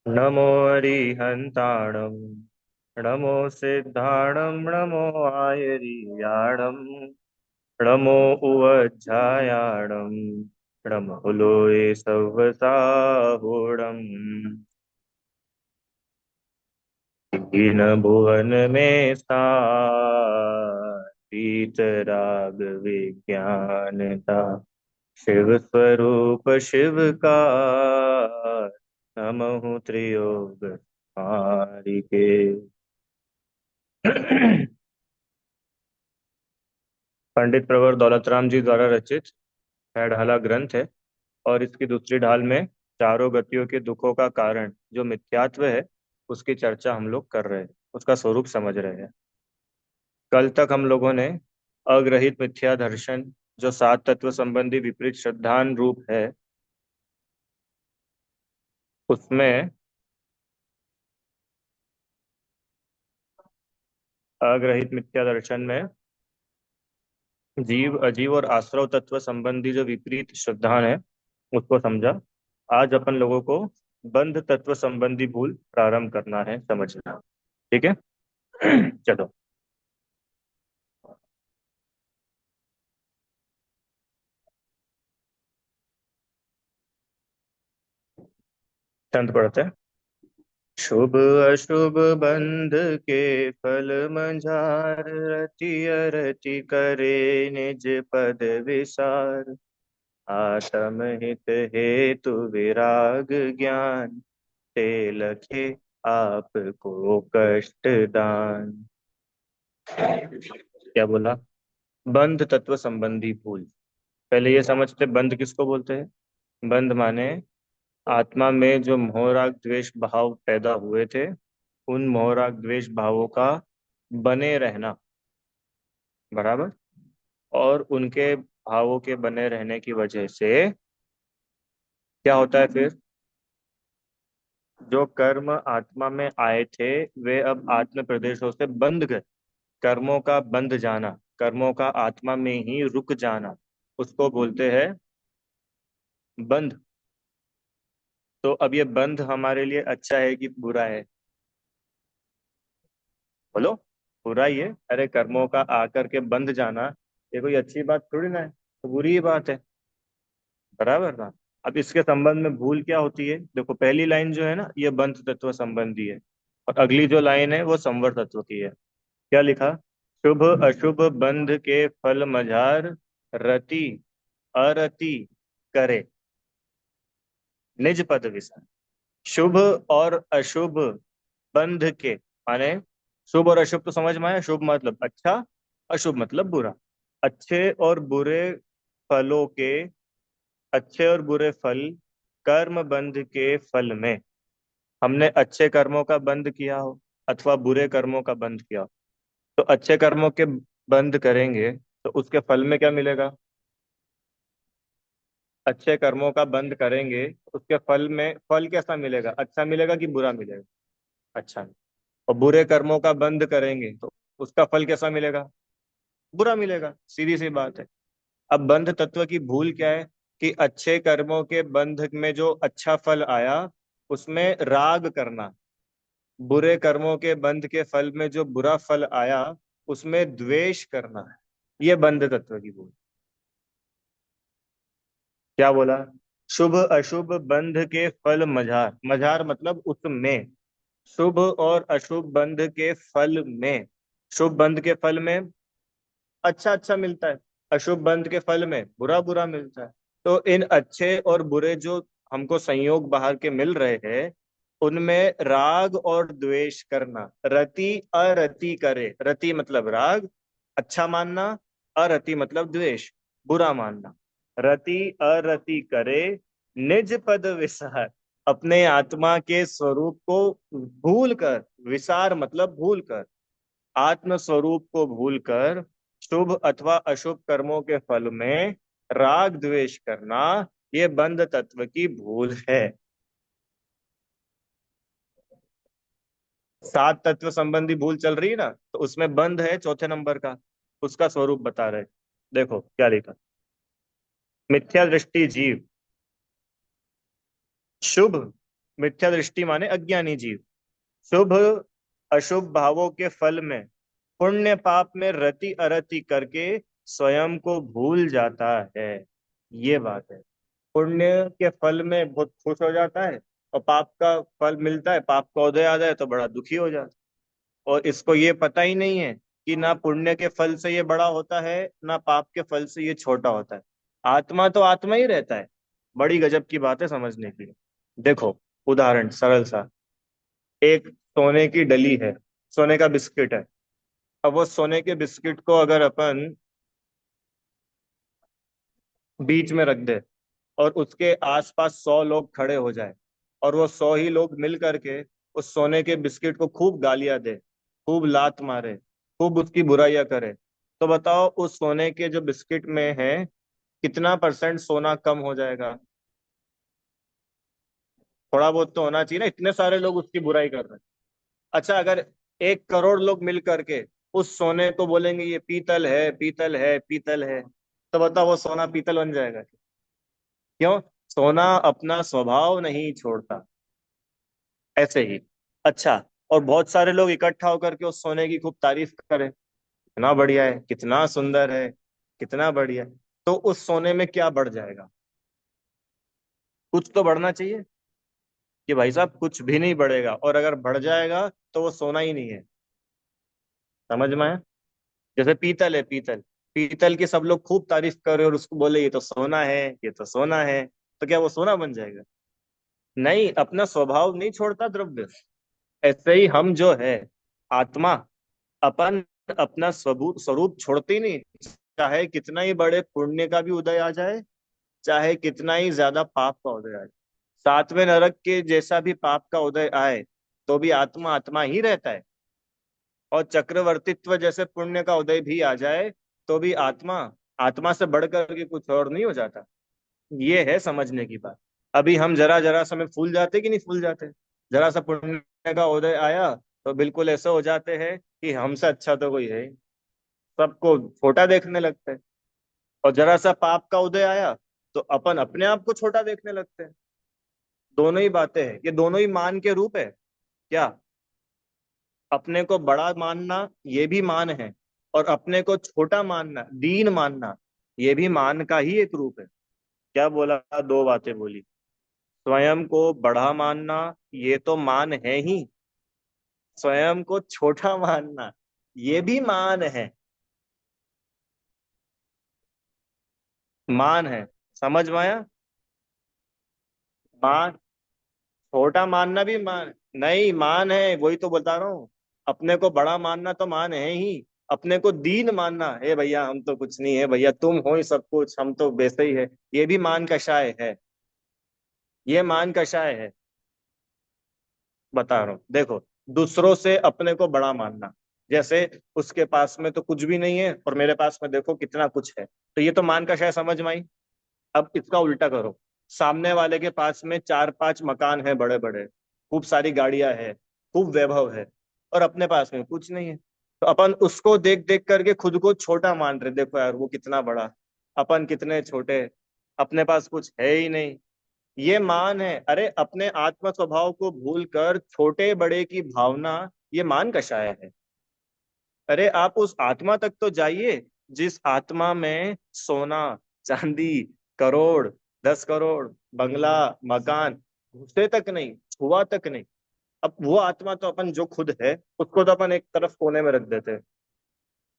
नमो अरिहन्ताणं नमो सिद्धाणं नमो आयर्याणं नमो उवज्झायाणं नमो लोये सव्वसाहुणम् दीन भुवन में वीतराग विज्ञानता शिव स्वरूप शिव का नमः त्रियोग के पंडित प्रवर दौलत राम जी द्वारा रचित है ढाला ग्रंथ है। और इसकी दूसरी ढाल में चारों गतियों के दुखों का कारण जो मिथ्यात्व है उसकी चर्चा हम लोग कर रहे हैं, उसका स्वरूप समझ रहे हैं। कल तक हम लोगों ने अग्रहित मिथ्या दर्शन जो सात तत्व संबंधी विपरीत श्रद्धान रूप है उसमें अग्रहित मिथ्या दर्शन में जीव अजीव और आश्रव तत्व संबंधी जो विपरीत श्रद्धान है उसको समझा। आज अपन लोगों को बंध तत्व संबंधी भूल प्रारंभ करना है समझना। ठीक है। चलो चंद पढ़ते हैं। शुभ अशुभ बंध के फल मंझार रति अरति करे निज पद विसार आत्म हित हेतु विराग ज्ञान ते लखे आपको कष्ट दान। क्या बोला? बंध तत्व संबंधी भूल। पहले ये समझते बंध किसको बोलते हैं। बंध माने आत्मा में जो मोहराग द्वेष भाव पैदा हुए थे उन मोहराग द्वेष भावों का बने रहना। बराबर। और उनके भावों के बने रहने की वजह से क्या होता है फिर? जो कर्म आत्मा में आए थे वे अब आत्म प्रदेशों से बंध गए। कर्मों का बंध जाना, कर्मों का आत्मा में ही रुक जाना, उसको बोलते हैं बंध। तो अब ये बंध हमारे लिए अच्छा है कि बुरा है? बोलो। बुरा ही है। अरे कर्मों का आकर के बंध जाना ये कोई अच्छी बात थोड़ी ना है, तो बुरी ही बात है। बराबर ना। अब इसके संबंध में भूल क्या होती है? देखो पहली लाइन जो है ना ये बंध तत्व संबंधी है और अगली जो लाइन है वो संवर तत्व की है। क्या लिखा? शुभ अशुभ बंध के फल मझार रति अरति करे निज पद विसार। शुभ और अशुभ बंध के माने शुभ और अशुभ तो समझ में आया। शुभ मतलब अच्छा, अशुभ मतलब बुरा। अच्छे और बुरे फलों के, अच्छे और बुरे फल कर्म बंध के फल में हमने अच्छे कर्मों का बंध किया हो अथवा बुरे कर्मों का बंध किया हो तो अच्छे कर्मों के बंध करेंगे तो उसके फल में क्या मिलेगा? अच्छे कर्मों का बंद करेंगे तो उसके फल में फल कैसा मिलेगा? अच्छा मिलेगा कि बुरा मिलेगा? अच्छा। और बुरे कर्मों का बंद करेंगे तो उसका फल कैसा मिलेगा? बुरा मिलेगा। सीधी सी बात है। अब बंध तत्व की भूल क्या है कि अच्छे कर्मों के बंध में जो अच्छा फल आया उसमें राग करना, बुरे कर्मों के बंध के फल में जो बुरा फल आया उसमें द्वेष करना है। ये बंध तत्व की भूल। क्या बोला? शुभ अशुभ बंध के फल मझार, मझार मतलब उसमें। शुभ और अशुभ बंध के फल में, शुभ बंध के फल में अच्छा अच्छा मिलता है, अशुभ बंध के फल में बुरा बुरा मिलता है। तो इन अच्छे और बुरे जो हमको संयोग बाहर के मिल रहे हैं उनमें राग और द्वेष करना। रति अरति करे, रति मतलब राग अच्छा मानना, अरति मतलब द्वेष बुरा मानना। रति अरति करे निज पद विसार, अपने आत्मा के स्वरूप को भूल कर, विसार मतलब भूल कर, आत्म स्वरूप को भूलकर शुभ अथवा अशुभ कर्मों के फल में राग द्वेष करना ये बंध तत्व की भूल है। सात तत्व संबंधी भूल चल रही है ना तो उसमें बंध है चौथे नंबर का, उसका स्वरूप बता रहे। देखो क्या लिखा। मिथ्या दृष्टि जीव शुभ मिथ्या दृष्टि माने अज्ञानी जीव। शुभ अशुभ भावों के फल में पुण्य पाप में रति अरति करके स्वयं को भूल जाता है। ये बात है। पुण्य के फल में बहुत खुश हो जाता है, और पाप का फल मिलता है, पाप का उदय आ जाए तो बड़ा दुखी हो जाता है। और इसको ये पता ही नहीं है कि ना पुण्य के फल से ये बड़ा होता है, ना पाप के फल से ये छोटा होता है। आत्मा तो आत्मा ही रहता है। बड़ी गजब की बात है समझने के लिए। देखो, उदाहरण सरल सा। एक सोने की डली है, सोने का बिस्किट है। अब वो सोने के बिस्किट को अगर अपन बीच में रख दे, और उसके आसपास 100 लोग खड़े हो जाए, और वो 100 ही लोग मिल करके उस सोने के बिस्किट को खूब गालियां दे, खूब लात मारे, खूब उसकी बुराइयां करे, तो बताओ उस सोने के जो बिस्किट में है कितना परसेंट सोना कम हो जाएगा? थोड़ा बहुत तो होना चाहिए ना, इतने सारे लोग उसकी बुराई कर रहे हैं। अच्छा, अगर 1 करोड़ लोग मिल करके उस सोने को बोलेंगे ये पीतल है, पीतल है, पीतल है, तो बताओ वो सोना पीतल बन जाएगा? क्यों? सोना अपना स्वभाव नहीं छोड़ता। ऐसे ही। अच्छा, और बहुत सारे लोग इकट्ठा होकर के उस सोने की खूब तारीफ करें, कितना बढ़िया है, कितना सुंदर है, कितना बढ़िया है, तो उस सोने में क्या बढ़ जाएगा? कुछ तो बढ़ना चाहिए। कि भाई साहब कुछ भी नहीं बढ़ेगा, और अगर बढ़ जाएगा तो वो सोना ही नहीं है। समझ में आया? जैसे पीतल है, पीतल, पीतल की सब लोग खूब तारीफ करे और उसको बोले ये तो सोना है, ये तो सोना है, तो क्या वो सोना बन जाएगा? नहीं, अपना स्वभाव नहीं छोड़ता द्रव्य। ऐसे ही हम जो है, आत्मा, अपन अपना स्वरूप स्वरूप छोड़ते ही नहीं। चाहे कितना ही बड़े पुण्य का भी उदय आ जाए, चाहे कितना ही ज्यादा पाप का उदय आए, 7वें नरक के जैसा भी पाप का उदय आए, तो भी आत्मा आत्मा ही रहता है। और चक्रवर्तित्व जैसे पुण्य का उदय भी आ जाए, तो भी आत्मा आत्मा से बढ़कर के कुछ और नहीं हो जाता। ये है समझने की बात। अभी हम जरा जरा समय फूल जाते कि नहीं फूल जाते? जरा सा पुण्य का उदय आया तो बिल्कुल ऐसे हो जाते हैं कि हमसे अच्छा तो कोई है ही। सबको छोटा देखने लगते हैं। और जरा सा पाप का उदय आया तो अपन अपने आप को छोटा देखने लगते हैं। दोनों ही बातें हैं, ये दोनों ही मान के रूप है। क्या? अपने को बड़ा मानना ये भी मान है, और अपने को छोटा मानना, दीन मानना, ये भी मान का ही एक रूप है। क्या बोला? दो बातें बोली। स्वयं को बड़ा मानना ये तो मान है ही, स्वयं को छोटा मानना ये भी मान है। मान है। समझ में आया? मान, छोटा मानना भी मान नहीं, मान है, वही तो बता रहा हूँ। अपने को बड़ा मानना तो मान है ही, अपने को दीन मानना है, भैया हम तो कुछ नहीं है, भैया तुम हो ही सब कुछ, हम तो वैसे ही है, ये भी मान कषाय है। ये मान कषाय है। बता रहा हूँ देखो, दूसरों से अपने को बड़ा मानना, जैसे उसके पास में तो कुछ भी नहीं है और मेरे पास में देखो कितना कुछ है, तो ये तो मान कषाय समझ में आई। अब इसका उल्टा करो। सामने वाले के पास में 4-5 मकान है बड़े बड़े, खूब सारी गाड़ियां है, खूब वैभव है, और अपने पास में कुछ नहीं है, तो अपन उसको देख देख करके खुद को छोटा मान रहे, देखो यार वो कितना बड़ा, अपन कितने छोटे, अपने पास कुछ है ही नहीं। ये मान है। अरे अपने आत्म स्वभाव को भूलकर छोटे बड़े की भावना, ये मान कषाय है। अरे आप उस आत्मा तक तो जाइए जिस आत्मा में सोना, चांदी, करोड़, 10 करोड़, बंगला, मकान घुसे तक नहीं, छुआ तक नहीं। अब वो आत्मा तो अपन जो खुद है उसको तो अपन एक तरफ कोने में रख देते हैं,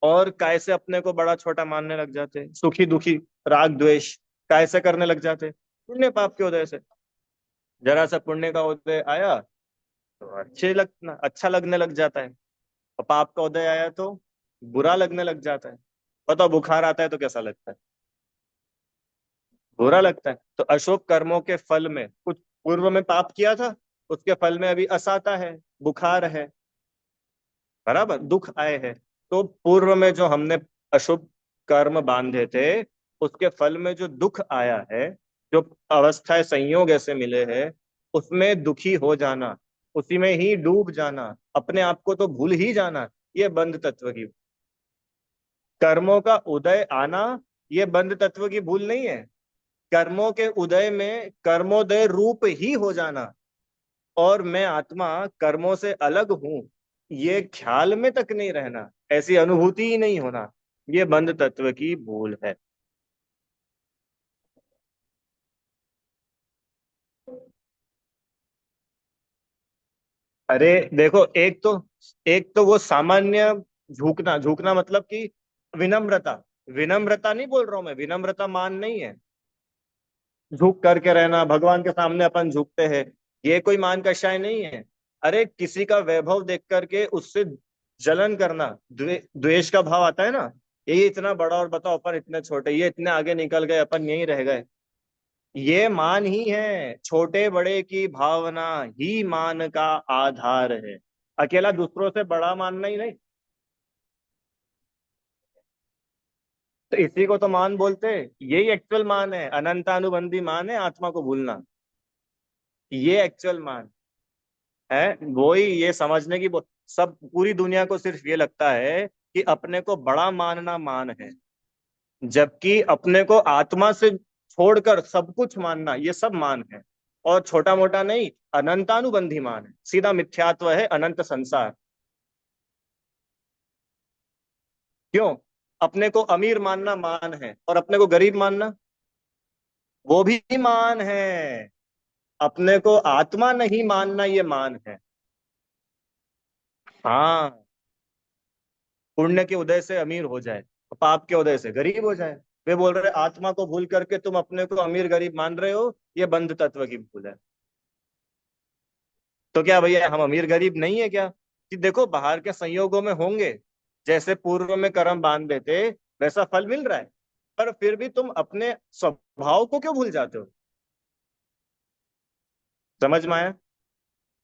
और कैसे अपने को बड़ा छोटा मानने लग जाते हैं, सुखी दुखी, राग द्वेष कैसे करने लग जाते हैं? पुण्य पाप के उदय से। जरा सा पुण्य का उदय आया तो अच्छा लगने लग जाता है, और पाप का उदय आया तो बुरा लगने लग जाता है। बताओ, बुखार आता है तो कैसा लगता है? बुरा लगता है। तो अशुभ कर्मों के फल में कुछ पूर्व में पाप किया था, उसके फल में अभी असाता है, बुखार है, बराबर दुख आए हैं। तो पूर्व में जो हमने अशुभ कर्म बांधे थे, उसके फल में जो दुख आया है, जो अवस्थाएं संयोग ऐसे मिले हैं, उसमें दुखी हो जाना, उसी में ही डूब जाना, अपने आप को तो भूल ही जाना, ये बंध तत्व की। कर्मों का उदय आना ये बंध तत्व की भूल नहीं है। कर्मों के उदय में कर्मोदय रूप ही हो जाना, और मैं आत्मा कर्मों से अलग हूं, ये ख्याल में तक नहीं रहना, ऐसी अनुभूति ही नहीं होना, ये बंध तत्व की भूल है। अरे देखो, एक तो वो सामान्य झुकना, झुकना मतलब कि विनम्रता, विनम्रता नहीं बोल रहा हूं मैं, विनम्रता मान नहीं है। झुक करके रहना, भगवान के सामने अपन झुकते हैं, ये कोई मान कषाय नहीं है। अरे किसी का वैभव देख करके उससे जलन करना, द्वेष का भाव आता है ना, ये इतना बड़ा और बताओ अपन इतने छोटे, ये इतने आगे निकल गए, अपन यहीं रह गए, ये मान ही है। छोटे बड़े की भावना ही मान का आधार है, अकेला दूसरों से बड़ा मानना ही नहीं। तो इसी को तो मान बोलते हैं, यही एक्चुअल मान है, अनंतानुबंधी मान है आत्मा को भूलना, ये एक्चुअल मान है। वही ये समझने की सब पूरी दुनिया को सिर्फ ये लगता है कि अपने को बड़ा मानना मान है, जबकि अपने को आत्मा से छोड़कर सब कुछ मानना ये सब मान है। और छोटा मोटा नहीं, अनंतानुबंधी मान है, सीधा मिथ्यात्व है, अनंत संसार। क्यों? अपने को अमीर मानना मान है और अपने को गरीब मानना वो भी मान है। अपने को आत्मा नहीं मानना ये मान है। हाँ, पुण्य के उदय से अमीर हो जाए, पाप के उदय से गरीब हो जाए। वे बोल रहे आत्मा को भूल करके तुम अपने को अमीर गरीब मान रहे हो, ये बंध तत्व की भूल है। तो क्या भैया हम अमीर गरीब नहीं है क्या? कि देखो बाहर के संयोगों में होंगे, जैसे पूर्व में कर्म बांध देते वैसा फल मिल रहा है, पर फिर भी तुम अपने स्वभाव को क्यों भूल जाते हो? समझ में आया?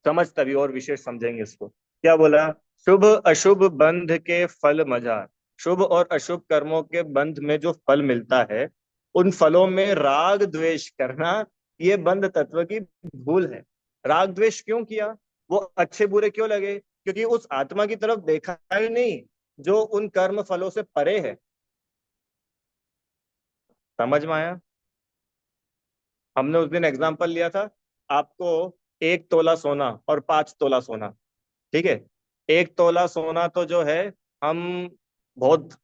समझ तभी और विशेष समझेंगे इसको। क्या बोला? शुभ अशुभ बंध के फल मजार, शुभ और अशुभ कर्मों के बंध में जो फल मिलता है, उन फलों में राग द्वेष करना, ये बंध तत्व की भूल है। राग द्वेष क्यों किया? वो अच्छे बुरे क्यों लगे? क्योंकि उस आत्मा की तरफ देखा ही नहीं जो उन कर्म फलों से परे है। समझ में आया? हमने उस दिन एग्जाम्पल लिया था, आपको 1 तोला सोना और 5 तोला सोना, ठीक है, 1 तोला सोना तो जो है, हम बहुत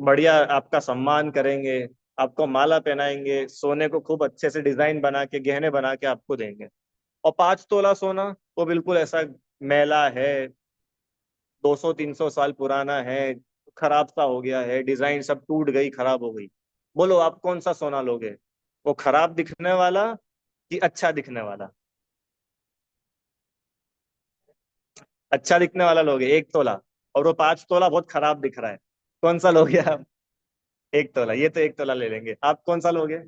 बढ़िया आपका सम्मान करेंगे, आपको माला पहनाएंगे, सोने को खूब अच्छे से डिजाइन बना के गहने बना के आपको देंगे। और 5 तोला सोना, वो बिल्कुल ऐसा मैला है, 200 300 साल पुराना है, खराब सा हो गया है, डिजाइन सब टूट गई, खराब हो गई। बोलो आप कौन सा सोना लोगे? वो खराब दिखने वाला कि अच्छा दिखने वाला? अच्छा दिखने वाला लोगे 1 तोला, और वो 5 तोला बहुत खराब दिख रहा है, कौन सा लोगे आप? 1 तोला, ये तो 1 तोला ले लेंगे, आप कौन सा लोगे?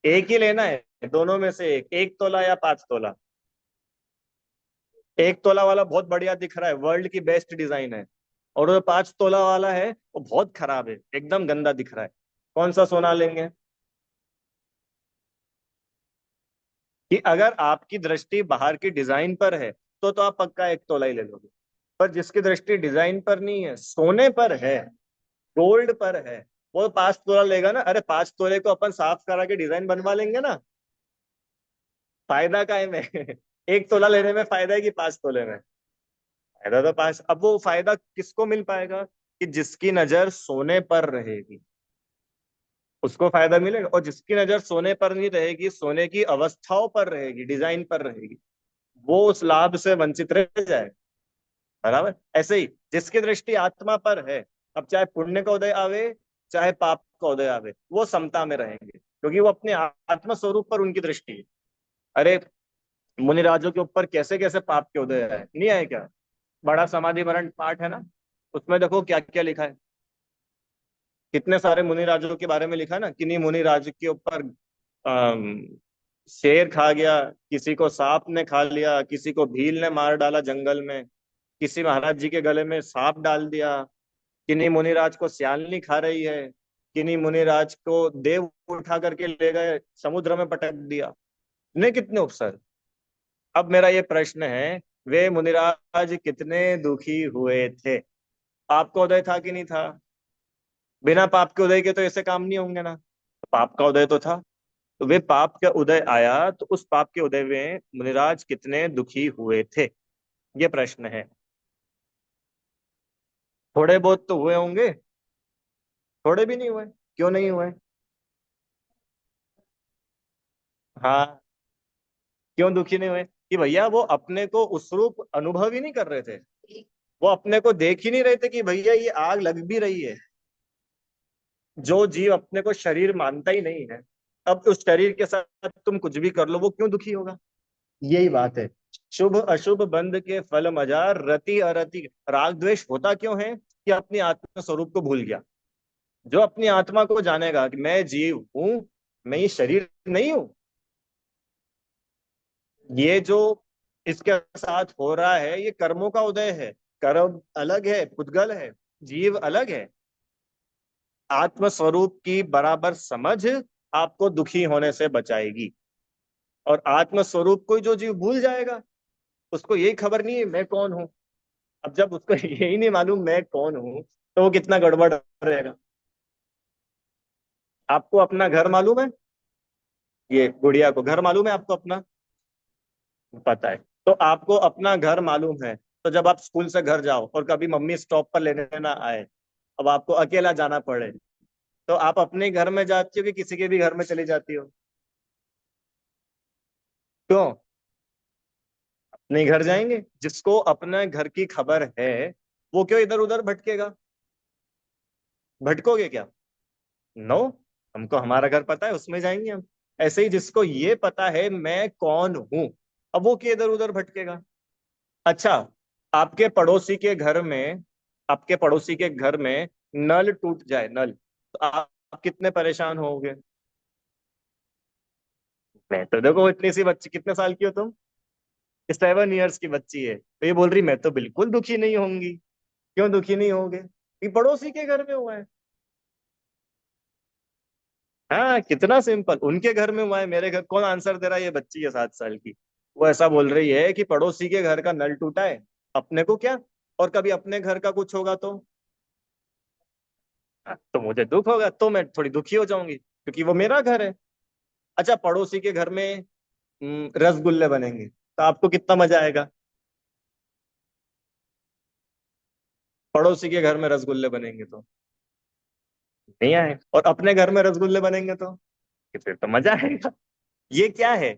एक ही लेना है, दोनों में से एक, 1 तोला या 5 तोला? 1 तोला वाला बहुत बढ़िया दिख रहा है, वर्ल्ड की बेस्ट डिजाइन है, और वो 5 तोला वाला है वो बहुत खराब है, एकदम गंदा दिख रहा है, कौन सा सोना लेंगे? कि अगर आपकी दृष्टि बाहर की डिजाइन पर है तो आप पक्का 1 तोला ही ले लोगे, पर जिसकी दृष्टि डिजाइन पर नहीं है, सोने पर है, गोल्ड पर है, वो 5 तोला लेगा ना। अरे 5 तोले को अपन साफ करा के डिजाइन बनवा लेंगे ना, फायदा काय में? 1 तोला लेने में फायदा है कि 5 तोले में? फायदा तो पास। अब वो फायदा किसको मिल पाएगा? कि जिसकी नजर सोने पर रहेगी उसको फायदा मिलेगा, और जिसकी नजर सोने पर नहीं रहेगी, सोने की अवस्थाओं पर रहेगी, डिजाइन पर रहेगी, वो उस लाभ से वंचित रह जाए। बराबर ऐसे ही जिसकी दृष्टि आत्मा पर है, अब चाहे पुण्य का उदय आवे चाहे पाप का उदय आवे, वो समता में रहेंगे, क्योंकि वो अपने आत्म स्वरूप पर उनकी दृष्टि है। अरे मुनिराजों के ऊपर कैसे कैसे पाप के उदय आए, नहीं आए क्या? बड़ा समाधि मरण पाठ है ना, उसमें देखो क्या क्या लिखा है, कितने सारे मुनि राजों के बारे में लिखा है ना, किन्हीं मुनि राज के ऊपर अम, शेर खा गया, किसी को सांप ने खा लिया, किसी को भील ने मार डाला जंगल में, किसी महाराज जी के गले में सांप डाल दिया, किन्हीं मुनिराज को सियालनी खा रही है, किन्हीं मुनिराज को देव उठा करके ले गए समुद्र में पटक दिया, ने कितने उपसर्ग। अब मेरा ये प्रश्न है, वे मुनिराज कितने दुखी हुए थे? पाप का उदय था कि नहीं था? बिना पाप के उदय के तो ऐसे काम नहीं होंगे ना, पाप का उदय तो था। तो वे पाप का उदय आया तो उस पाप के उदय में मुनिराज कितने दुखी हुए थे, ये प्रश्न है। थोड़े बहुत तो हुए होंगे। थोड़े भी नहीं हुए। क्यों नहीं हुए? हाँ। क्यों दुखी नहीं हुए? कि भैया वो अपने को उस रूप अनुभव ही नहीं कर रहे थे। वो अपने को देख ही नहीं रहे थे कि भैया ये आग लग भी रही है। जो जीव अपने को शरीर मानता ही नहीं है, अब उस शरीर के साथ तुम कुछ भी कर लो, वो क्यों दुखी होगा? यही बात है। शुभ अशुभ बंध के फल मजार, रति अरति। राग द्वेष होता क्यों है? कि अपनी आत्म स्वरूप को भूल गया। जो अपनी आत्मा को जानेगा कि मैं जीव हूं, मैं ये शरीर नहीं हूं, ये जो इसके साथ हो रहा है ये कर्मों का उदय है। कर्म अलग है, पुद्गल है, जीव अलग है। आत्म स्वरूप की बराबर समझ आपको दुखी होने से बचाएगी। और आत्म स्वरूप को जो जीव भूल जाएगा, उसको यही खबर नहीं है मैं कौन हूं। अब जब उसको यही नहीं मालूम मैं कौन हूं, तो वो कितना गड़बड़ रहेगा। आपको अपना घर मालूम है? ये गुड़िया को घर मालूम है आपको अपना? पता है। तो आपको अपना घर मालूम है, तो जब आप स्कूल से घर जाओ और कभी मम्मी स्टॉप पर लेने ना आए, अब आपको अकेला जाना पड़े, तो आप अपने घर में जाती हो कि किसी के भी घर में चली जाती हो? क्यों? अपने घर जाएंगे। जिसको अपने घर की खबर है, वो क्यों इधर उधर भटकेगा? भटकोगे क्या? नो। हमको हमारा घर पता है, उसमें जाएंगे हम। ऐसे ही जिसको ये पता है मैं कौन हूं, अब वो क्यों इधर उधर भटकेगा? अच्छा, आपके पड़ोसी के घर में, आपके पड़ोसी के घर में नल टूट जाए, नल, तो आप कितने परेशान होगे? मैं तो देखो, इतनी सी बच्ची, कितने साल की हो तुम? 7 इयर्स की बच्ची है, तो ये बोल रही मैं तो बिल्कुल दुखी नहीं होंगी। क्यों दुखी नहीं होगे? कि पड़ोसी के घर में हुआ है। हाँ, कितना सिंपल। उनके घर में हुआ है, मेरे घर कौन आंसर दे रहा है? ये बच्ची है 7 साल की। वो ऐसा बोल रही है कि पड़ोसी के घर का नल टूटा है, अपने को क्या? और कभी अपने घर का कुछ होगा तो? हाँ, तो मुझे दुख होगा, तो मैं थोड़ी दुखी हो जाऊंगी क्योंकि वो मेरा घर है। अच्छा, पड़ोसी के घर में रसगुल्ले बनेंगे, तो आपको कितना मजा आएगा? पड़ोसी के घर में रसगुल्ले बनेंगे तो नहीं आए, और अपने घर में रसगुल्ले बनेंगे तो कि फिर तो मजा आएगा। ये क्या है?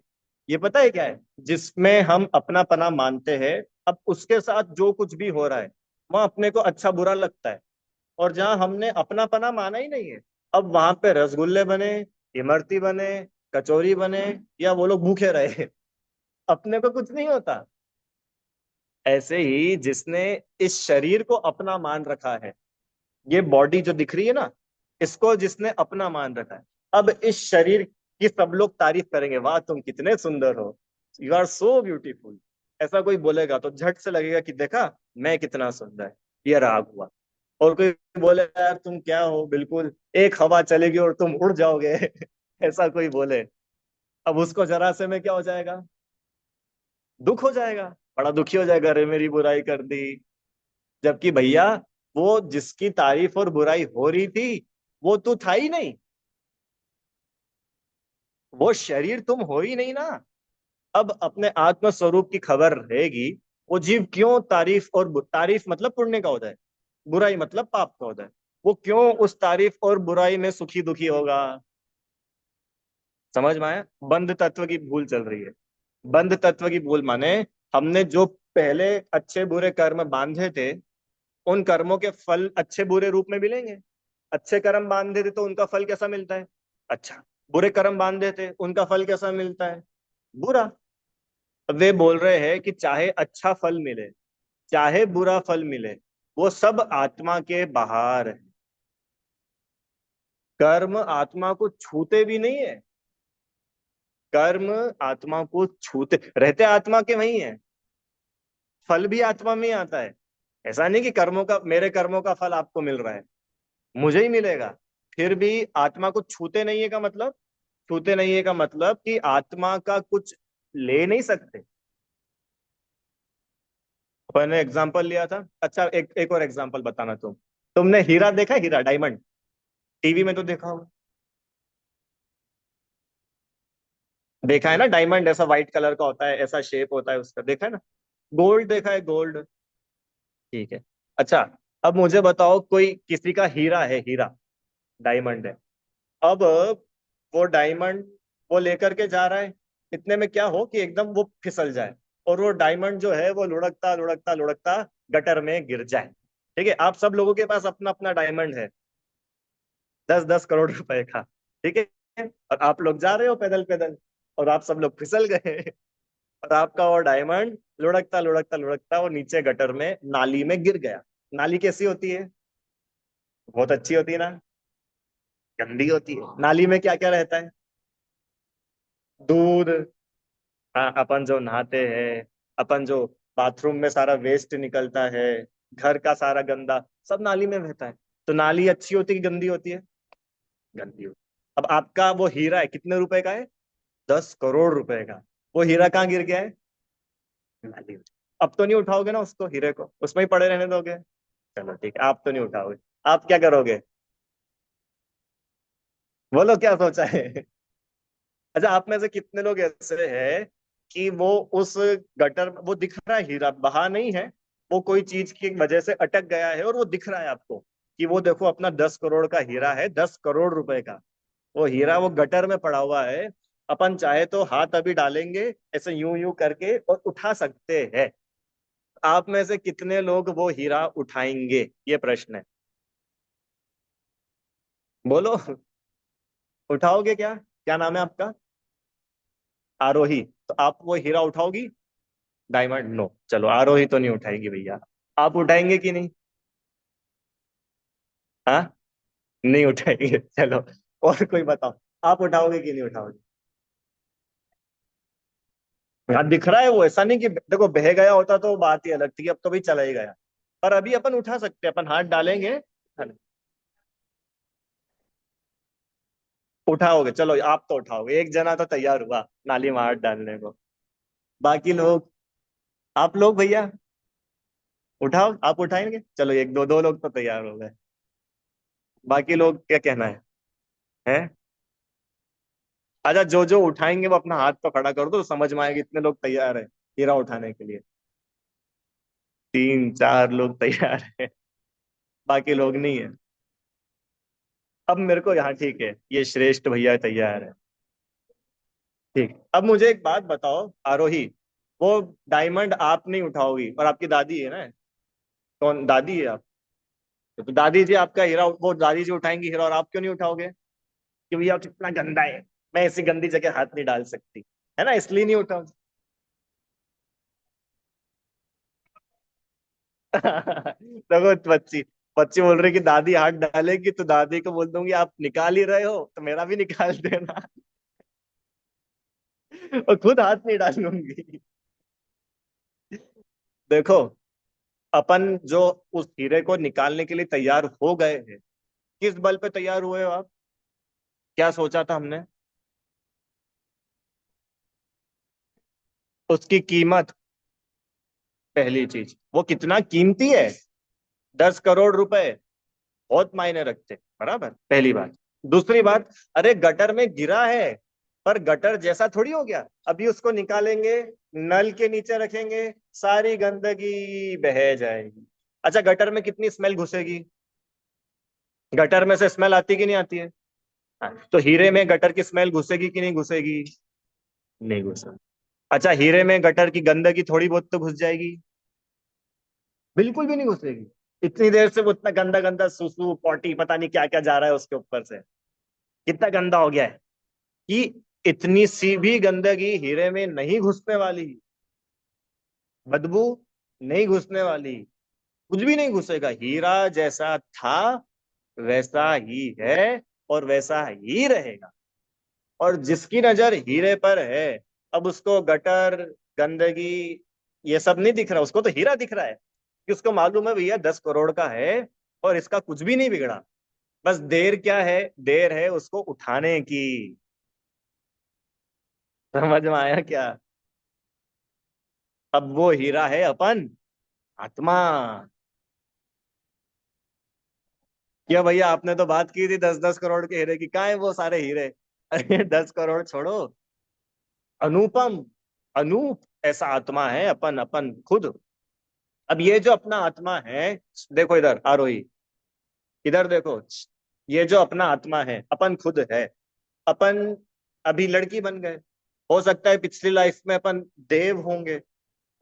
ये पता है क्या है? जिसमें हम अपनापना मानते हैं, अब उसके साथ जो कुछ भी हो रहा है, वहां अपने को अच्छा बुरा लगता है। और जहां हमने अपनापना माना ही नहीं है, अब वहां पे रसगुल्ले बने, इमरती बने, कचौरी बने, या वो लोग भूखे रहे, अपने को कुछ नहीं होता। ऐसे ही जिसने इस शरीर को अपना मान रखा है, ये बॉडी जो दिख रही है ना, इसको जिसने अपना मान रखा है, अब इस शरीर की सब लोग तारीफ करेंगे, वाह तुम कितने सुंदर हो, यू आर सो ब्यूटीफुल। ऐसा कोई बोलेगा तो झट से लगेगा कि देखा मैं कितना सुंदर, ये राग हुआ। और कोई बोले यार तुम क्या हो, बिल्कुल एक हवा चलेगी और तुम उड़ जाओगे, ऐसा कोई बोले, अब उसको जरा से में क्या हो जाएगा? दुख हो जाएगा। बड़ा दुखी हो जाएगा, अरे मेरी बुराई कर दी। जबकि भैया, वो जिसकी तारीफ और बुराई हो रही थी, वो तू था ही नहीं। वो शरीर तुम हो ही नहीं ना। अब अपने आत्म स्वरूप की खबर रहेगी, वो जीव क्यों तारीफ और तारीफ मतलब पुण्य का होता है, बुराई मतलब पाप का होता है, वो क्यों उस तारीफ और बुराई में सुखी दुखी होगा? समझ में आया? बंध तत्व की भूल चल रही है। बंध तत्व की भूल माने, हमने जो पहले अच्छे बुरे कर्म बांधे थे, उन कर्मों के फल अच्छे बुरे रूप में मिलेंगे। अच्छे कर्म बांधे थे तो उनका फल कैसा मिलता है? अच्छा। बुरे कर्म बांधे थे, उनका फल कैसा मिलता है? बुरा। अब वे बोल रहे हैं कि चाहे अच्छा फल मिले, चाहे बुरा फल मिले, वो सब आत्मा के बाहर है। कर्म आत्मा को छूते भी नहीं है। कर्म आत्मा को छूते रहते, आत्मा के वही है। फल भी आत्मा में ही आता है। ऐसा नहीं कि कर्मों का, मेरे कर्मों का फल आपको मिल रहा है, मुझे ही मिलेगा। फिर भी आत्मा को छूते नहीं है का मतलब, छूते नहीं है का मतलब कि आत्मा का कुछ ले नहीं सकते। अपन ने एग्जाम्पल लिया था। अच्छा, एक एक और एग्जाम्पल बताना। तुमने हीरा देखा है? हीरा, डायमंड, टीवी में तो देखा होगा। देखा है ना, डायमंड ऐसा व्हाइट कलर का होता है, ऐसा शेप होता है उसका, देखा है ना। गोल्ड देखा है, गोल्ड। ठीक है। अच्छा, अब मुझे बताओ, कोई किसी का हीरा है, हीरा, डायमंड है। अब वो डायमंड वो लेकर के जा रहा है, इतने में क्या हो कि एकदम वो फिसल जाए, और वो डायमंड जो है वो लुढ़कता लुढ़कता लुढ़कता गटर में गिर जाए। ठीक है, आप सब लोगों के पास अपना अपना डायमंड है, 10-10 करोड़ रुपए का। ठीक है, और आप लोग जा रहे हो पैदल पैदल, और आप सब लोग फिसल गए, और आपका वो डायमंड लुढ़कता लुढ़कता लुढ़कता वो नीचे गटर में, नाली में गिर गया। नाली कैसी होती है? बहुत अच्छी होती है ना? गंदी होती है। नाली में क्या क्या रहता है? दूध। हाँ, अपन जो नहाते हैं, अपन जो बाथरूम में सारा वेस्ट निकलता है, घर का सारा गंदा, सब नाली में बहता है। तो नाली अच्छी होती है कि गंदी होती है? गंदी होती है। अब आपका वो हीरा है, कितने रुपए का है? 10 करोड़ रुपए का। वो हीरा कहाँ गिर गया है? नाली में। अब तो नहीं उठाओगे ना उसको, हीरे को उसमें ही पड़े रहने दोगे? चलो ठीक है, आप तो नहीं उठाओगे। आप क्या करोगे? बोलो क्या सोचा है? अच्छा, आप में से कितने लोग ऐसे हैं कि वो उस गटर, वो दिख रहा है हीरा, बहा नहीं है, वो कोई चीज की वजह से अटक गया है, और वो दिख रहा है आपको कि वो देखो अपना 10 करोड़ का हीरा है, 10 करोड़ रुपए का। वो हीरा वो गटर में पड़ा हुआ है। अपन चाहे तो हाथ अभी डालेंगे ऐसे यूं यूं करके और उठा सकते हैं। आप में से कितने लोग वो हीरा उठाएंगे, ये प्रश्न है। बोलो। उठाओगे क्या? क्या नाम है आपका? आरोही। तो आप वो हीरा उठाओगी? Diamond, no. चलो, आरोही तो नहीं उठाएगी भैया। आप उठाएंगे कि नहीं? हाँ, नहीं उठाएंगे। चलो, और कोई बताओ, आप उठाओगे कि नहीं उठाओगे? हाँ, दिख रहा है वो, ऐसा नहीं कि देखो बह गया होता तो बात ही अलग थी, अब तो भाई चला ही गया। पर अभी अपन उठा सकते हैं, अपन हाथ डालेंगे। हाँ, उठाओगे? चलो, आप तो उठाओगे, एक जना तो तैयार हुआ नाली में हाथ डालने को। बाकी लोग, आप लोग भैया, उठाओ, आप उठाएंगे? चलो, एक दो दो लोग तो तैयार हो गए। बाकी लोग क्या कहना है? अच्छा, जो जो उठाएंगे वो अपना हाथ तो खड़ा कर दो, समझ में आएगा कितने लोग तैयार है हीरा उठाने के लिए। 3-4 लोग तैयार है, बाकी लोग नहीं है। अब मेरे को यहाँ, ठीक है, ये श्रेष्ठ भैया तैयार है। ठीक, अब मुझे एक बात बताओ आरोही, वो डायमंड आप नहीं उठाओगी, और आपकी दादी है ना? कौन दादी है आप? तो दादी जी आपका हीरा, वो दादी जी उठाएंगी हीरा, और आप क्यों नहीं उठाओगे? कि भैया कितना गंदा है, मैं ऐसी गंदी जगह हाथ नहीं डाल सकती, है ना, इसलिए नहीं उठाओ। देखो, बच्ची बच्ची बोल रही कि दादी हाथ डालेगी, तो दादी को बोल दूंगी आप निकाल ही रहे हो तो मेरा भी निकाल देना। और खुद हाथ नहीं डालूंगी। देखो, अपन जो उस हीरे को निकालने के लिए तैयार हो गए हैं, किस बल पे तैयार हुए हो आप? क्या सोचा था हमने? उसकी कीमत, पहली चीज वो कितना कीमती है। 10 करोड़ रुपए बहुत मायने रखते, बराबर, पहली बात। दूसरी बात, अरे गटर में गिरा है, पर गटर जैसा थोड़ी हो गया, अभी उसको निकालेंगे, नल के नीचे रखेंगे, सारी गंदगी बह जाएगी। अच्छा, गटर में कितनी स्मेल घुसेगी? गटर में से स्मेल आती कि नहीं आती है? हाँ, तो हीरे में गटर की स्मेल घुसेगी कि नहीं घुसेगी? नहीं घुसेगी। अच्छा, हीरे में गटर की गंदगी थोड़ी बहुत तो घुस जाएगी? बिल्कुल भी नहीं घुसेगी। इतनी देर से वो इतना गंदा गंदा सुसु पॉटी पता नहीं क्या क्या जा रहा है उसके ऊपर से, कितना गंदा हो गया है कि इतनी सी भी गंदगी हीरे में नहीं घुसने वाली। बदबू नहीं घुसने वाली, कुछ भी नहीं घुसेगा, हीरा जैसा था वैसा ही है, और वैसा ही रहेगा। और जिसकी नजर हीरे पर है, अब उसको गटर, गंदगी, ये सब नहीं दिख रहा, उसको तो हीरा दिख रहा है, कि उसको मालूम है भैया 10 करोड़ का है, और इसका कुछ भी नहीं बिगड़ा। बस देर क्या है, देर है उसको उठाने की। समझ में आया क्या? अब वो हीरा है अपन, आत्मा। क्या भैया, आपने तो बात की थी 10-10 करोड़ के हीरे की, कहाँ है वो सारे हीरे? अरे 10 करोड़ छोड़ो, अनुपम, अनूप ऐसा आत्मा है अपन, अपन खुद। अब ये जो अपना आत्मा है, देखो इधर आरोही, इधर देखो, ये जो अपना आत्मा है अपन खुद है। अपन अभी लड़की बन गए, हो सकता है पिछली लाइफ में अपन देव होंगे,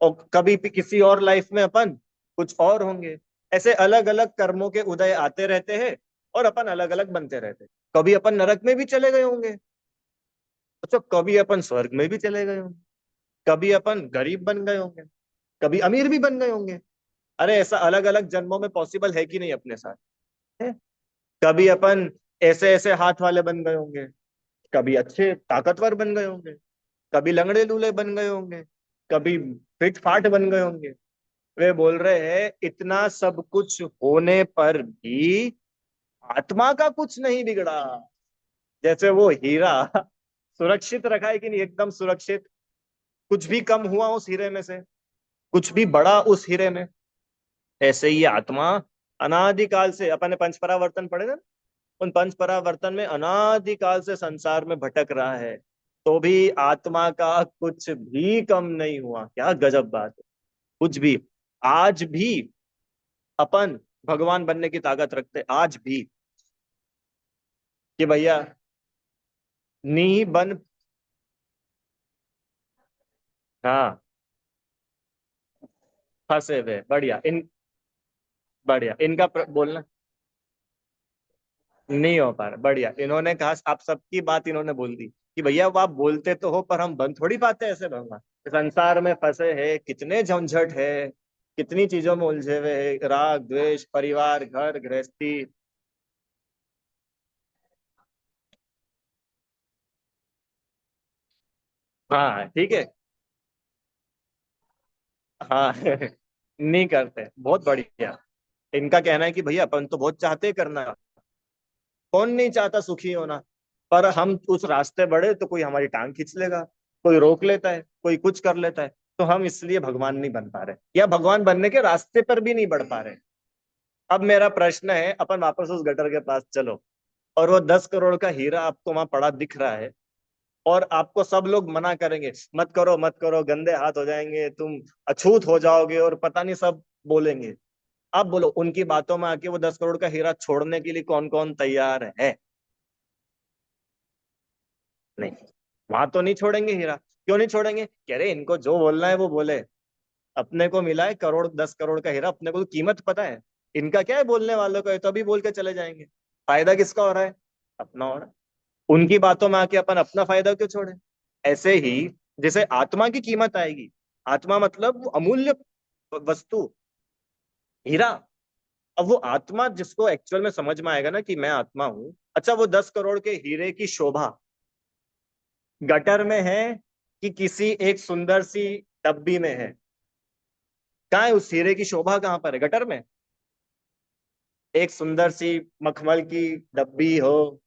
और कभी भी किसी और लाइफ में अपन कुछ और होंगे। ऐसे अलग अलग कर्मों के उदय आते रहते हैं, और अपन अलग अलग बनते रहते हैं। कभी अपन नरक में भी चले गए होंगे, अच्छा कभी अपन स्वर्ग में भी चले गए होंगे, कभी अपन गरीब बन गए होंगे, कभी अमीर भी बन गए होंगे। अरे ऐसा अलग अलग जन्मों में पॉसिबल है कि नहीं अपने साथ, है? कभी अपन ऐसे ऐसे हाथ वाले बन गए होंगे, कभी अच्छे ताकतवर बन गए होंगे, कभी लंगड़े लूले बन गए होंगे, कभी फिट फाट बन गए होंगे। वे बोल रहे हैं इतना सब कुछ होने पर भी आत्मा का कुछ नहीं बिगड़ा। जैसे वो हीरा सुरक्षित रखा है कि नहीं, एकदम सुरक्षित, कुछ भी कम हुआ उस हीरे में से, कुछ भी बड़ा उस हीरे में, ऐसे ही आत्मा अनादिकाल से, अपन ने पंच परावर्तन पढ़े थे ना, उन पंच परावर्तन में अनादिकाल से संसार में भटक रहा है, तो भी आत्मा का कुछ भी कम नहीं हुआ। क्या गजब बात है, कुछ भी। आज भी अपन भगवान बनने की ताकत रखते, आज भी, कि भैया नी बन। हाँ, फंसे हुए, बढ़िया इन, बढ़िया इनका बोलना नहीं हो पा रहा, बढ़िया इन्होंने कहा, आप सबकी बात इन्होंने बोल दी कि भैया वो आप बोलते तो हो पर हम बन थोड़ी पाते ऐसे भगवान। संसार में फंसे हैं, कितने झंझट है, कितनी चीजों में उलझे हुए हैं, राग द्वेष, परिवार, घर गृहस्थी। हाँ ठीक है। हाँ नहीं करते, बहुत बढ़िया। इनका कहना है कि भैया अपन तो बहुत चाहते हैं करना, कौन नहीं चाहता सुखी होना, पर हम उस रास्ते बढ़े तो कोई हमारी टांग खींच लेगा, कोई रोक लेता है, कोई कुछ कर लेता है, तो हम इसलिए भगवान नहीं बन पा रहे, या भगवान बनने के रास्ते पर भी नहीं बढ़ पा रहे। अब मेरा प्रश्न है, अपन वापस उस गटर के पास चलो, और वो 10 करोड़ का हीरा आपको वहां पड़ा दिख रहा है, और आपको सब लोग मना करेंगे, मत करो मत करो, गंदे हाथ हो जाएंगे, तुम अछूत हो जाओगे, और पता नहीं सब बोलेंगे। आप बोलो उनकी बातों में आके वो 10 करोड़ का हीरा छोड़ने के लिए कौन कौन तैयार है? नहीं, वहां तो नहीं छोड़ेंगे हीरा। क्यों नहीं छोड़ेंगे? कह रहे इनको जो बोलना है वो बोले, अपने को मिला है करोड़, 10 करोड़ का हीरा, अपने को तो कीमत पता है। इनका क्या है बोलने वालों का, ये तो अभी बोल के चले जाएंगे। फायदा किसका हो रहा है? अपना हो रहा है। उनकी बातों में आके अपन अपना फायदा क्यों छोड़े? ऐसे ही जैसे आत्मा की कीमत आएगी, आत्मा मतलब वो अमूल्य वस्तु, हीरा। अब वो आत्मा जिसको एक्चुअल में समझ में आएगा ना कि मैं आत्मा हूं, अच्छा वो 10 करोड़ के हीरे की शोभा गटर में है कि किसी एक सुंदर सी डब्बी में है? कहाँ है उस हीरे की शोभा, कहाँ पर है? गटर में? एक सुंदर सी मखमल की डब्बी हो,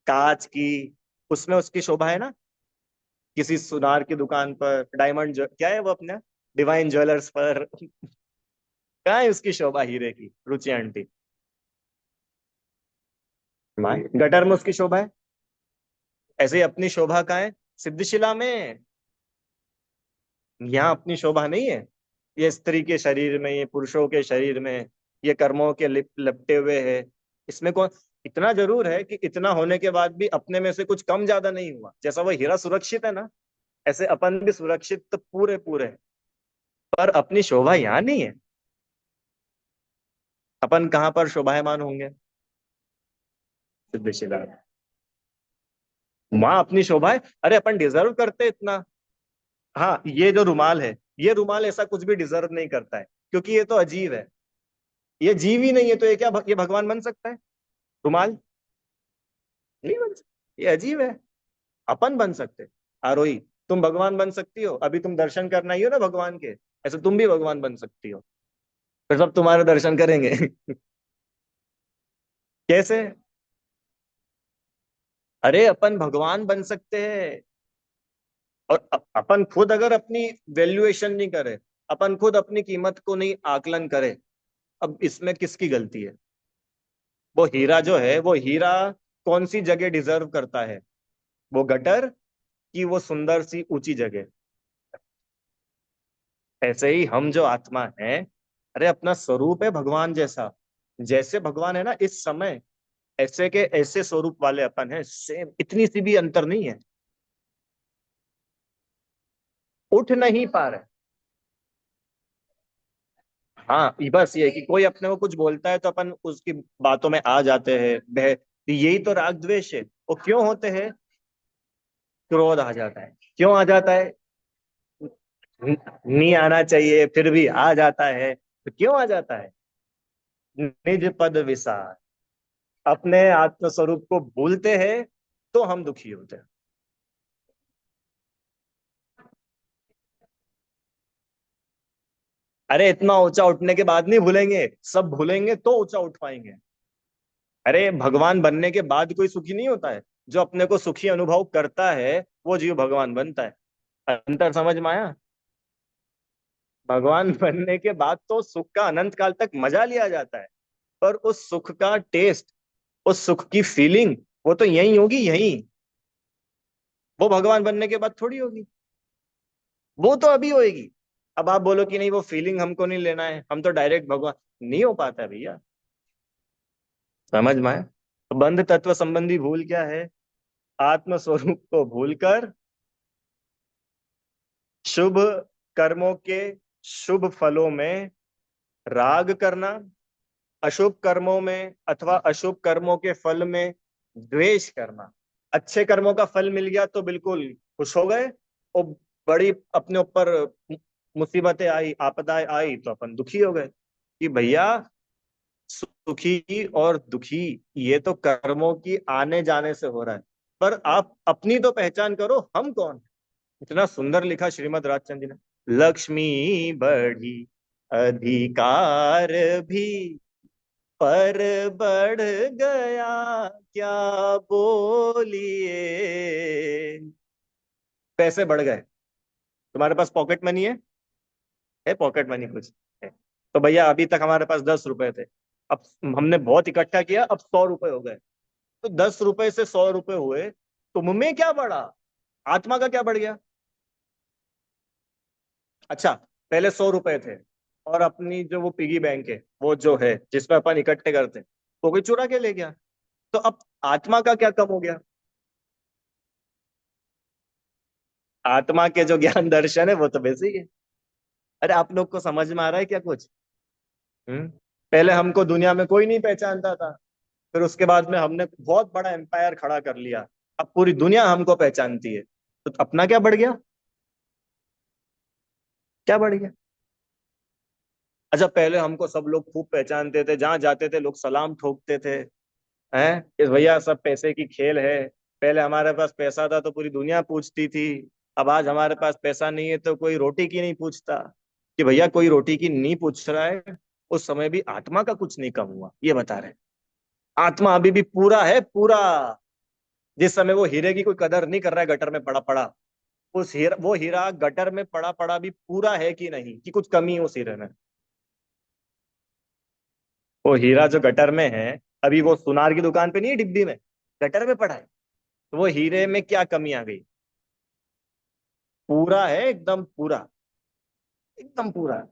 कांच की, उसमें उसकी शोभा है ना? किसी सुनार की दुकान पर, डायमंड जो क्या है वो अपने डिवाइन ज्वेलर्स पर कहाँ है उसकी शोभा हीरे की, रुचि आंटी? गटर में उसकी शोभा है। ऐसे ही अपनी शोभा कहाँ है? सिद्धशिला में। यहाँ अपनी शोभा नहीं है। ये स्त्री के शरीर में, ये पुरुषों के शरीर में, ये कर्मों के लपटे हुए है। इसमें कौन, इतना जरूर है कि इतना होने के बाद भी अपने में से कुछ कम ज्यादा नहीं हुआ। जैसा वो हीरा सुरक्षित है ना, ऐसे अपन भी सुरक्षित तो पूरे पूरे हैं। पर अपनी शोभा यहाँ नहीं है। अपन कहाँ पर शोभायमान होंगे? सिद्धेश्वरा, वहां अपनी शोभा है। अरे अपन डिजर्व करते इतना। हाँ, ये जो रुमाल है, ये रुमाल ऐसा कुछ भी डिजर्व नहीं करता है, क्योंकि ये तो अजीब है। ये जीव ही नहीं है, तो ये क्या ये भगवान बन सकता है? रुमाल नहीं बन सकता, ये अजीब है। अपन बन सकते। आरोही, तुम भगवान बन सकती हो, अभी तुम दर्शन करना ही हो ना भगवान के, ऐसे तुम भी भगवान बन सकती हो। फिर सब तुम्हारे दर्शन करेंगे कैसे? अरे अपन भगवान बन सकते हैं, और अपन खुद अगर अपनी वैल्यूएशन नहीं करे, अपन खुद अपनी कीमत को नहीं आकलन करे, अब इसमें किसकी गलती है? वो हीरा जो है, वो हीरा कौन सी जगह डिजर्व करता है? वो गटर की वो सुंदर सी ऊंची जगह। ऐसे ही हम जो आत्मा है, अरे अपना स्वरूप है भगवान जैसा। जैसे भगवान है ना इस समय, ऐसे के ऐसे स्वरूप वाले अपन है, सेम, इतनी सी भी अंतर नहीं है। उठ नहीं पा रहे। हाँ, ये बस ये है कि कोई अपने को कुछ बोलता है तो अपन उसकी बातों में आ जाते हैं, बह, यही तो राग द्वेष है। वो क्यों होते हैं? क्रोध आ जाता है। क्यों आ जाता है? नहीं आना चाहिए फिर भी आ जाता है, तो क्यों आ जाता है? निज पद विसार, अपने आत्म स्वरूप को भूलते हैं, तो हम दुखी होते हैं। अरे इतना ऊंचा उठने के बाद नहीं भूलेंगे, सब भूलेंगे तो ऊंचा उठ पाएंगे। अरे भगवान बनने के बाद कोई सुखी नहीं होता है। जो अपने को सुखी अनुभव करता है वो जीव भगवान बनता है। अंतर समझ में आया? भगवान बनने के बाद तो सुख का अनंत काल तक मजा लिया जाता है, पर उस सुख का टेस्ट, उस सुख की फीलिंग, वो तो यही होगी, यही। वो भगवान बनने के बाद थोड़ी होगी। वो तो अभी होएगी। अब आप बोलो कि नहीं वो फीलिंग हमको नहीं लेना है, हम तो डायरेक्ट भगवान, नहीं हो पाता है भैया। समझ में आया? तो बंध तत्व संबंधी भूल क्या है? आत्म स्वरूप को भूलकर शुभ कर्मों के शुभ फलों में राग करना, अशुभ कर्मों में अथवा अशुभ कर्मों के फल में द्वेष करना। अच्छे कर्मों का फल मिल गया तो बिल्कुल खुश हो गए, और बड़ी अपने ऊपर मुसीबतें आई, आपदाएं आई तो अपन दुखी हो गए कि भैया, सुखी और दुखी ये तो कर्मों की आने जाने से हो रहा है। पर आप अपनी तो पहचान करो, हम कौन? इतना सुंदर लिखा श्रीमद राजचंद्र जी ने, लक्ष्मी बढ़ी अधिकार भी, पर बढ़ गया क्या बोलिए। पैसे बढ़ गए, तुम्हारे पास पॉकेट मनी है पॉकेट मनी कुछ है, तो भैया अभी तक हमारे पास 10 रुपए थे, अब हमने बहुत इकट्ठा किया, अब 100 रुपए हो गए। तो 10 रुपए से 100 रुपए हुए, तुम में क्या बढ़ा? आत्मा का क्या बढ़ गया? अच्छा, पहले 100 रुपए थे, और अपनी जो वो पिगी बैंक है, वो जो है जिसमें अपन इकट्ठे करते हैं, वो कोई चुरा के ले गया। तो अब आत्मा का क्या कम हो गया? आत्मा के जो ज्ञान दर्शन है वो तो वैसे ही है। अरे आप लोग को समझ में आ रहा है क्या कुछ? हम्म। पहले हमको दुनिया में कोई नहीं पहचानता था, फिर उसके बाद में हमने बहुत बड़ा एम्पायर खड़ा कर लिया, अब पूरी दुनिया हमको पहचानती है। तो अपना क्या बढ़ गया? क्या बढ़ गया? अच्छा, पहले हमको सब लोग खूब पहचानते थे, जहां जाते थे लोग सलाम ठोकते थे, हैं कि भैया सब पैसे की खेल है। पहले हमारे पास पैसा था तो पूरी दुनिया पूछती थी, अब आज हमारे पास पैसा नहीं है तो कोई रोटी की नहीं पूछता। कि भैया कोई रोटी की नहीं पूछ रहा है, उस समय भी आत्मा का कुछ नहीं कम हुआ, ये बता रहे हैं। आत्मा अभी भी पूरा है, पूरा। जिस समय वो हीरे की कोई कदर नहीं कर रहा है गटर में पड़ा पड़ा, वो हीरा गटर में पड़ा पड़ा भी पूरा है कि नहीं, कि कुछ कमी है उस हीरे में? वो हीरा जो गटर में है, अभी वो सुनार की दुकान पे नहीं है, डिब्बी में, गटर में पड़ा है। तो वो हीरे में क्या कमी आ गई? पूरा है, एकदम पूरा, एकदम पूरा।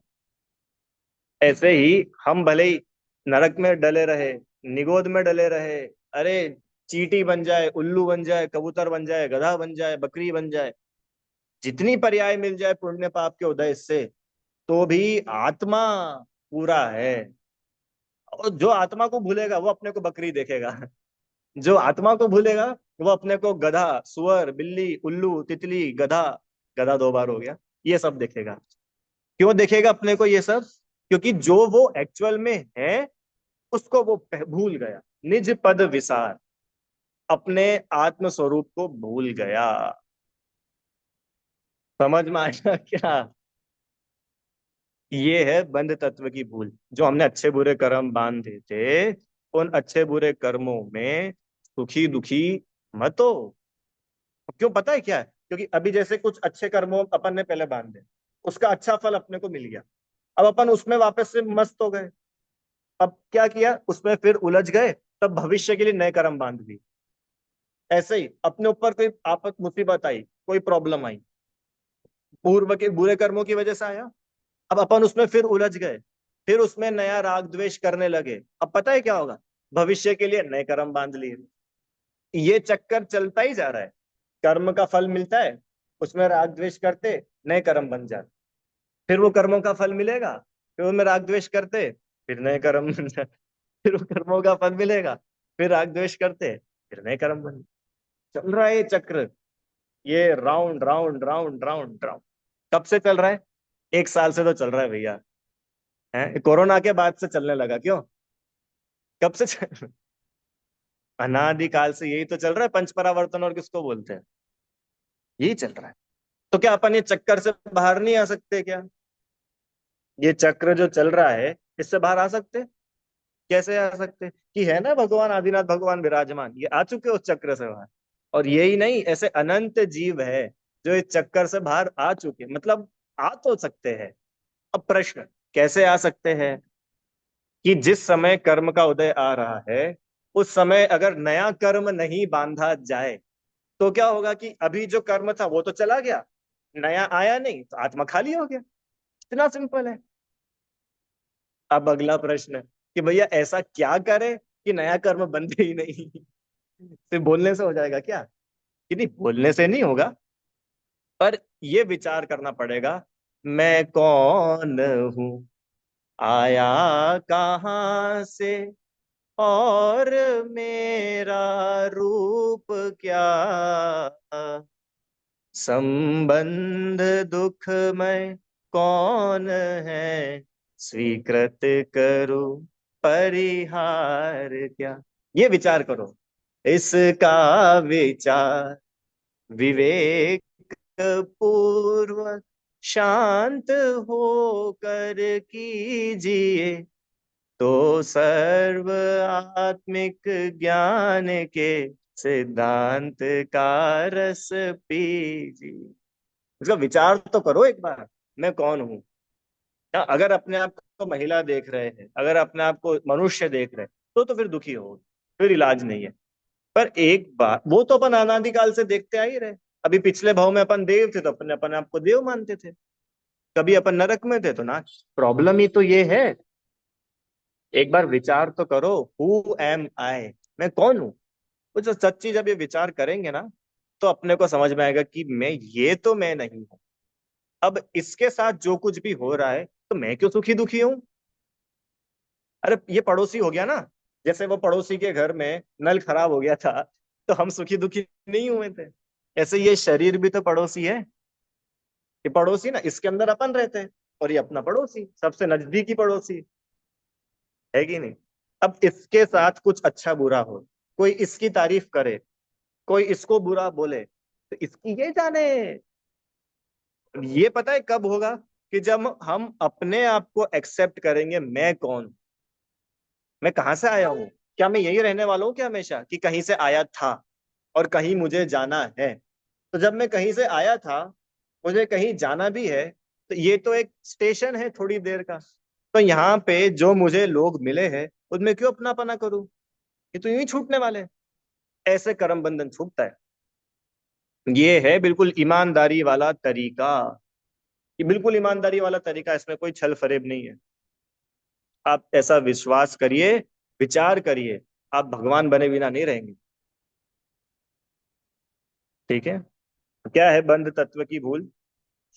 ऐसे ही हम भले ही नरक में डले रहे, निगोद में डले रहे, अरे चींटी बन जाए, उल्लू बन जाए, कबूतर बन जाए, गधा बन जाए, बकरी बन जाए, जितनी पर्याय मिल जाए पुण्य पाप के उदय से, तो भी आत्मा पूरा है। और जो आत्मा को भूलेगा वो अपने को बकरी देखेगा। जो आत्मा को भूलेगा वो अपने को गधा, सुअर, बिल्ली, उल्लू, तितली, गधा, गधा 2 बार हो गया, ये सब देखेगा। क्यों देखेगा अपने को ये सब? क्योंकि जो वो एक्चुअल में है उसको वो भूल गया। निज पद विसार, अपने आत्म स्वरूप को भूल गया। समझ में आया क्या? ये है बंध तत्व की भूल। जो हमने अच्छे बुरे कर्म बांधे थे, उन अच्छे बुरे कर्मों में सुखी दुखी मत हो। क्यों पता है क्या है? क्योंकि अभी जैसे कुछ अच्छे कर्मों अपन ने पहले बांधे, उसका अच्छा फल अपने को मिल गया, अब अपन उसमें वापस से मस्त हो गए। अब क्या किया, उसमें फिर उलझ गए, तब भविष्य के लिए नए कर्म बांध ली। ऐसे ही अपने ऊपर कोई आपत मुसीबत आई, कोई प्रॉब्लम आई, पूर्व के बुरे कर्मों की वजह से आया, अब अपन उसमें फिर उलझ गए, फिर उसमें नया राग द्वेष करने लगे। अब पता है क्या होगा, भविष्य के लिए नए कर्म बांध लिए। ये चक्कर चलता ही जा रहा है। कर्म का फल मिलता है, उसमें राग द्वेष करते नए कर्म बन जाते, फिर वो कर्मों का फल मिलेगा, फिर उनमें राग द्वेष करते, फिर नए कर्म बन जाते, फिर वो कर्मों का फल मिलेगा, फिर राग द्वेष करते, फिर नए कर्म बन। चल रहा है ये चक्र, ये round round round round round. कब से चल रहा है? 1 साल से तो चल रहा है भैया। है, कोरोना के बाद से चलने लगा क्यों? कब से अनादिकाल से यही तो चल रहा है, पंच परावर्तन और किसको बोलते हैं, यही चल रहा है। तो क्या अपन ये चक्कर से बाहर नहीं आ सकते क्या? ये चक्र जो चल रहा है, इससे बाहर आ सकते? कैसे आ सकते? कि है ना भगवान आदिनाथ भगवान विराजमान, ये आ चुके उस चक्र से बाहर। और यही नहीं, ऐसे अनंत जीव है जो इस चक्कर से बाहर आ चुके, मतलब आ तो सकते हैं। अब प्रश्न, कैसे आ सकते हैं? कि जिस समय कर्म का उदय आ रहा है, उस समय अगर नया कर्म नहीं बांधा जाए, तो क्या होगा कि अभी जो कर्म था वो तो चला गया, नया आया नहीं, तो आत्मा खाली हो गया। इतना सिंपल है। अब अगला प्रश्न कि भैया ऐसा क्या करे कि नया कर्म बंधे ही नहीं? सिर्फ बोलने से हो जाएगा क्या? कि नहीं, बोलने से नहीं होगा, पर ये विचार करना पड़ेगा, मैं कौन हूँ, आया कहाँ से, और मेरा रूप क्या, संबंध दुखमय कौन है, स्वीकृत करूं परिहार क्या। ये विचार करो, इसका विचार विवेक पूर्वक शांत होकर कीजिए, तो सर्व आत्मिक ज्ञान के सिद्धांत का रस पीजिए। इसका विचार तो करो एक बार, मैं कौन हूं। अगर अपने आप को महिला देख रहे हैं, अगर अपने आप को मनुष्य देख रहे हैं, तो फिर दुखी हो, फिर इलाज नहीं है। पर एक बार वो तो अपन अनादिकाल से देखते आ ही रहे। अभी पिछले भाव में अपन देव थे तो अपन अपने आप को देव मानते थे, कभी अपन नरक में थे तो ना। प्रॉब्लम ही तो ये है। एक बार विचार तो करो, हु एम आई, मैं कौन हूं। वो जो सच्ची जब ये विचार करेंगे ना, तो अपने को समझ में आएगा कि मैं, ये तो मैं नहीं हूं। अब इसके साथ जो कुछ भी हो रहा है, तो मैं क्यों सुखी दुखी हूं? अरे ये पड़ोसी हो गया ना, जैसे वो पड़ोसी के घर में नल खराब हो गया था, तो हम सुखी दुखी नहीं हुए थे। ऐसे ये शरीर भी तो पड़ोसी है। ये पड़ोसी ना, इसके अंदर अपन रहते हैं, और ये अपना पड़ोसी, सबसे नजदीकी पड़ोसी, है कि नहीं? अब इसके साथ कुछ अच्छा बुरा हो, कोई इसकी तारीफ करे, कोई इसको बुरा बोले, तो इसकी ये जाने। ये पता है कब होगा? कि जब हम अपने आप को एक्सेप्ट करेंगे, मैं कौन, मैं कहाँ से आया हूँ, क्या मैं यही रहने वाला हूँ क्या हमेशा, कि कहीं से आया था और कहीं मुझे जाना है। तो जब मैं कहीं से आया था, मुझे कहीं जाना भी है, तो ये तो एक स्टेशन है थोड़ी देर का। तो यहाँ पे जो मुझे लोग मिले हैं, उनमें क्यों अपनापना करूं? ये तो यूं ही छूटने वाले हैं। ऐसे कर्म बंधन छूटता है। ये है बिल्कुल ईमानदारी वाला तरीका। ये बिल्कुल ईमानदारी वाला तरीका, इसमें कोई छल फरेब नहीं है। आप ऐसा विश्वास करिए, विचार करिए, आप भगवान बने बिना नहीं रहेंगे। ठीक है? क्या है बंध तत्व की भूल?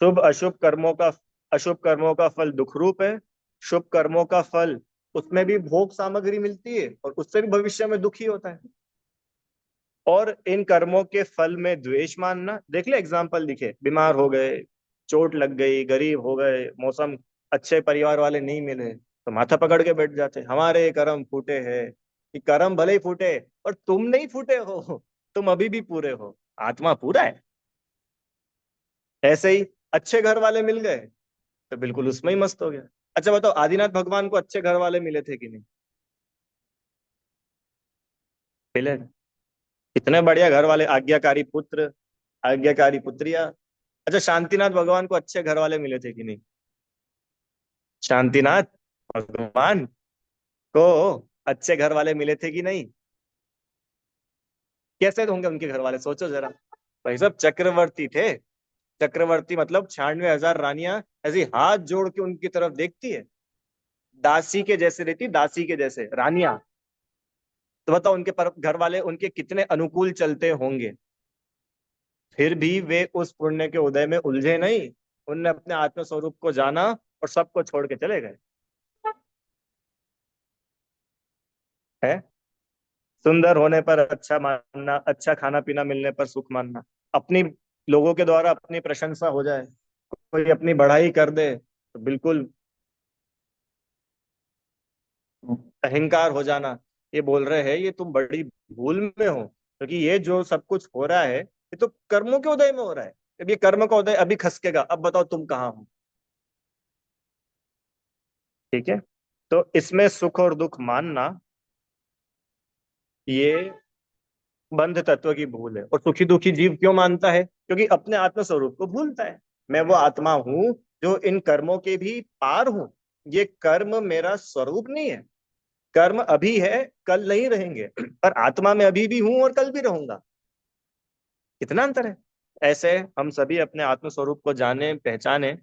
शुभ अशुभ कर्मों का, अशुभ कर्मों का फल दुख रूप है। शुभ कर्मों का फल, उसमें भी भोग सामग्री मिलती है और उससे भी भविष्य में दुखी होता है। और इन कर्मों के फल में द्वेष मानना, देख ले एग्जाम्पल दिखे, बीमार हो गए, चोट लग गई, गरीब हो गए, मौसम, अच्छे परिवार वाले नहीं मिले, तो माथा पकड़ के बैठ जाते, हमारे कर्म फूटे हैं। कि कर्म भले ही फूटे, और तुम नहीं फूटे हो, तुम अभी भी पूरे हो, आत्मा पूरा है। ऐसे ही अच्छे घर वाले मिल गए, तो बिल्कुल उसमें ही मस्त हो गया। अच्छा बताओ, आदिनाथ भगवान को अच्छे घर वाले मिले थे कि नहीं? मिले। कितने बढ़िया घर वाले, आज्ञाकारी पुत्र, आज्ञाकारी पुत्रिया। अच्छा, शांतिनाथ भगवान को अच्छे घर वाले मिले थे कि नहीं? शांतिनाथ भगवान को अच्छे घर वाले मिले थे कि नहीं? कैसे होंगे उनके घर वाले, सोचो जरा। भाई साहब चक्रवर्ती थे। चक्रवर्ती मतलब 96,000 रानियां ऐसी हाथ जोड़ के उनकी तरफ देखती है, दासी के जैसे रहती, दासी के जैसे रानियां। तो बताओ उनके पर घर वाले उनके कितने अनुकूल चलते होंगे। फिर भी वे उस पुण्य के उदय में उलझे नहीं, उनने अपने आत्म स्वरूप को जाना और सबको छोड़ के चले गए। है। सुंदर होने पर अच्छा मानना, अच्छा खाना पीना मिलने पर सुख मानना, अपनी लोगों के द्वारा अपनी प्रशंसा हो जाए, कोई अपनी बढ़ाई कर दे तो बिल्कुल अहंकार हो जाना। ये बोल रहे हैं ये तुम बड़ी भूल में हो, क्योंकि ये जो सब कुछ हो रहा है ये तो कर्मों के उदय में हो रहा है। जब ये कर्म का उदय अभी खसकेगा, अब बताओ तुम कहाँ हो। ठीक है। तो इसमें सुख और दुख मानना, ये बंध तत्व की भूल है। और सुखी दुखी जीव क्यों मानता है? क्योंकि अपने आत्म स्वरूप को भूलता है। मैं वो आत्मा हूं जो इन कर्मों के भी पार हूं। ये कर्म मेरा स्वरूप नहीं है। कर्म अभी है, कल नहीं रहेंगे, पर आत्मा में अभी भी हूं और कल भी रहूंगा। कितना अंतर है। ऐसे हम सभी अपने आत्म स्वरूप को जाने पहचाने,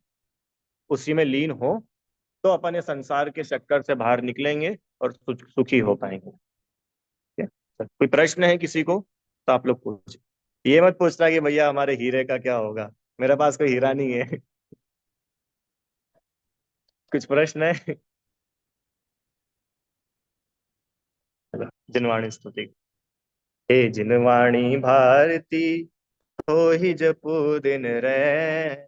उसी में लीन हो, तो अपन इस संसार के चक्कर से बाहर निकलेंगे और सुखी हो पाएंगे। ठीक है? कोई प्रश्न है किसी को तो आप लोग पूछ। ये मत पूछना कि भैया हमारे हीरे का क्या होगा, मेरे पास कोई हीरा नहीं है। कुछ प्रश्न है? चलो, जिनवाणी स्तुति। हे जिनवाणी भारती, हो ही जपू दिन रैन,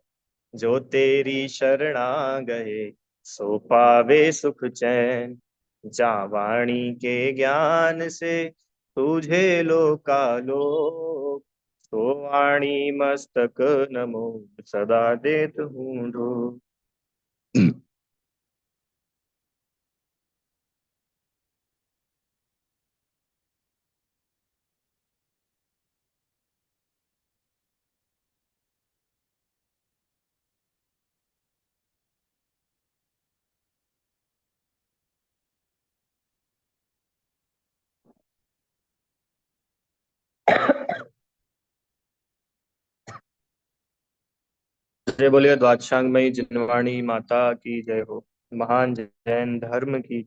जो तेरी शरणा गए, सो पावे सुख चैन। जा वाणी के ज्ञान से तुझे लोकालोक, सो वाणी मस्तक नमो सदा देत हूँ ढो। जय बोलिए द्वादशांग मई जिनवाणी माता की जय हो। महान जैन धर्म की